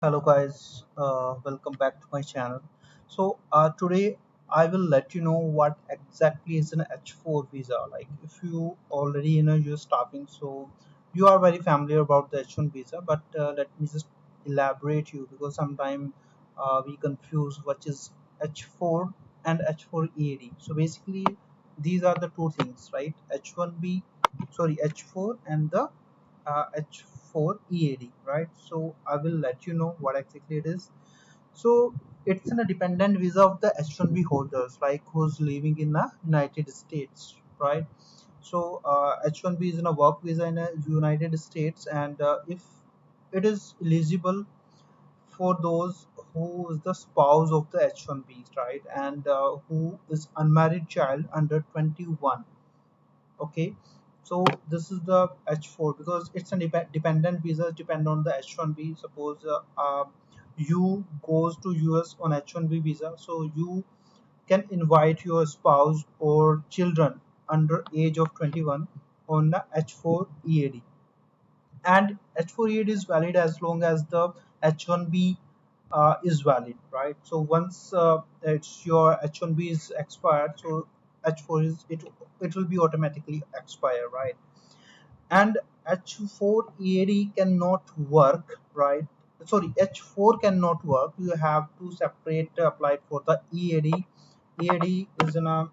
Hello guys, welcome back to my channel. Today I will let you know what exactly is an H4 visa. Like if you already you're staffing, so you are very familiar about the H1 visa. But let me just elaborate you because sometimes we confuse what is H4 and H4 EAD. So basically these are the two things, right? H1B, sorry H4 and the H4 EAD, right? So I will let you know what exactly it is. So it's in a dependent visa of the H1B holders, like who's living in the United States, right? So H1B is in a work visa in the United States, and if it is eligible for those who is the spouse of the H1B, right, and who is unmarried child under 21. Okay, so this is the H4 because it's a dependent visa depend on the H1B. Suppose you goes to US on H1B visa, so you can invite your spouse or children under age of 21 on the H4 EAD, and H4 EAD is valid as long as the H1B is valid, right? So once it's your H1B is expired, so H4 is it will be automatically expire, right? And H4 EAD cannot work, right? Sorry, H4 cannot work. You have to separate apply for the EAD. EAD is an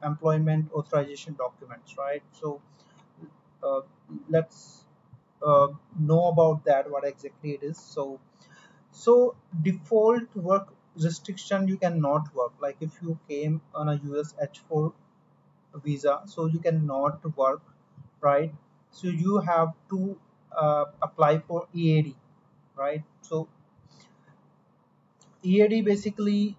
employment authorization documents, right? So uh, let's know about that what exactly it is. So default work restriction, you cannot work. Like if you came on a US H4 visa, so you cannot work, right? So you have to apply for EAD, right? So EAD basically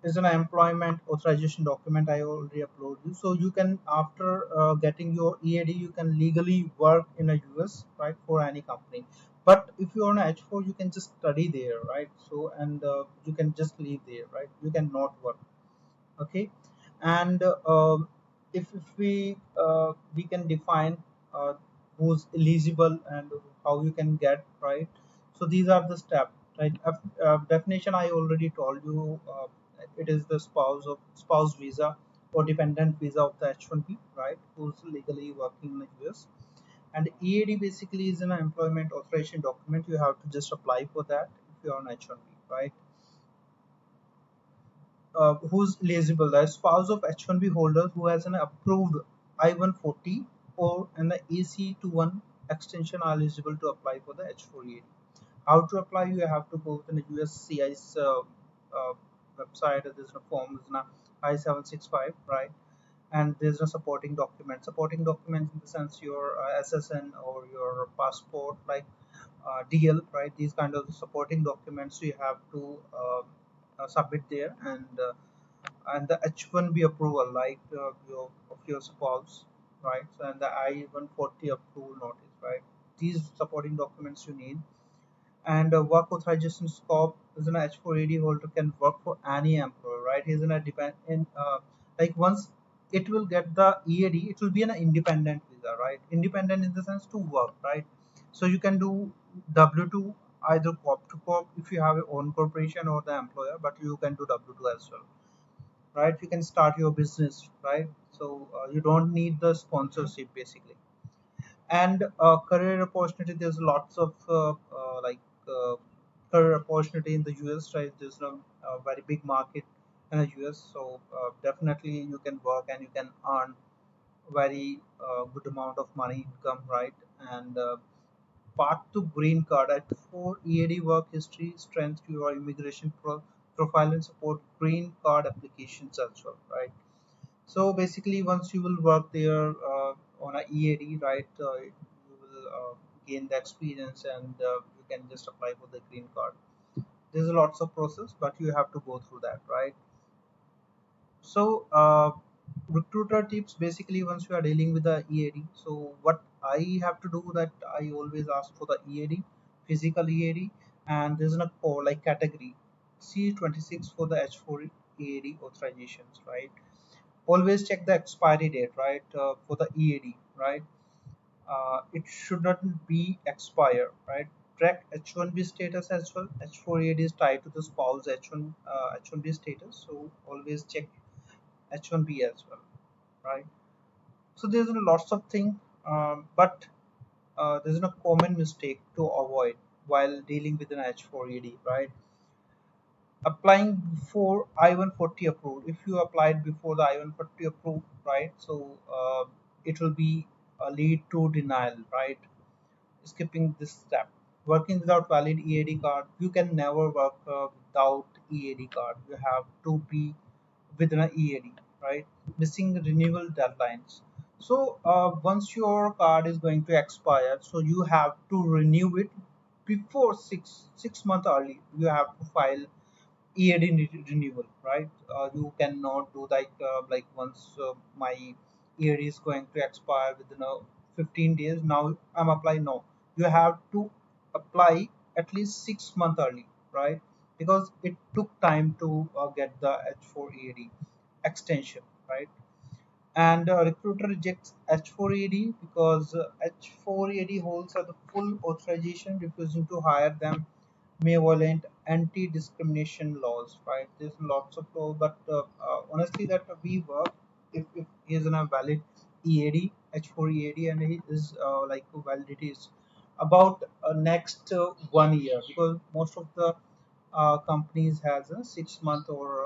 is an employment authorization document. I already uploaded you. So you can, after getting your EAD, you can legally work in a US, right, for any company. But if you're on H4, you can just study there, right? So and you can just leave there, right? You cannot work. Okay, and if we can define who's eligible and how you can get, right. So these are the steps, right. Definition I already told you. It is the spouse visa or dependent visa of the H1B, right, who's legally working in the US. And EAD basically is an employment authorization document. You have to just apply for that if you're on H1B, right. Who's eligible, the spouse of H1B holder who has an approved I-140 or an AC21 extension are eligible to apply for the H4 EAD. How to apply? You have to go to the USCIS website. There's a form, is a I-765, right? And there's a supporting document. Supporting documents in the sense your SSN or your passport, like DL, right? These kind of supporting documents you have to submit there, and the H1B approval, like your of your spouse, right? So and the I-140 approval notice, right? These supporting documents you need. And work authorization scope is an H4 EAD holder can work for any employer, right? He's in a depend in like once it will get the EAD, it will be an independent visa, right? Independent in the sense to work, right? So you can do W2, either corp to corp if you have your own corporation or the employer, but you can do W2 as well, right? You can start your business, right? So you don't need the sponsorship basically. And career opportunity, there's lots of uh, career opportunity in the US, right? There's a very big market in the US, so definitely you can work and you can earn very good amount of money income, right? And path to green card at 4 EAD work history strength your immigration profile and support green card applications as well, right? So basically, once you will work there on a EAD, right, you will gain the experience, and you can just apply for the green card. There's a lots of process, but you have to go through that, right? So recruiter tips basically once you are dealing with the EAD. So what I have to do that I always ask for the EAD, physical EAD, and there's a core like category C26 for the H4 EAD authorizations, right? Always check the expiry date, right, for the EAD, right. It should not be expire, right. track H1B status as well. H4 EAD is tied to the spouse H1B status, so always check H1B as well, right? So there's lots of things, but there's a common mistake to avoid while dealing with an H4 EAD, right? Applying before I-140 approved. If you applied before the I-140 approved, right? So it will be a lead to denial, right? Skipping this step. Working without valid EAD card, you can never work without EAD card. You have to be within an EAD, right? Missing renewal deadlines. So once your card is going to expire, so you have to renew it before six months early. You have to file EAD renewal, right? You cannot do like once my EAD is going to expire within 15 days. Now I'm applying. No, you have to apply at least 6 months early, right? Because it took time to get the H4 EAD extension, right? And recruiter rejects H4 EAD because H4 EAD holds the full authorization, refusing to hire them may violate anti-discrimination laws, right? There's lots of laws, but honestly, that we work if he is in a valid EAD, H4 EAD, and he is like validity is about next 1 year, because most of the companies has a 6 month or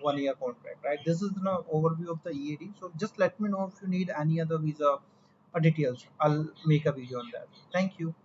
1 year contract, right? This is an overview of the EAD. So just let me know if you need any other visa details. I'll make a video on that. Thank you.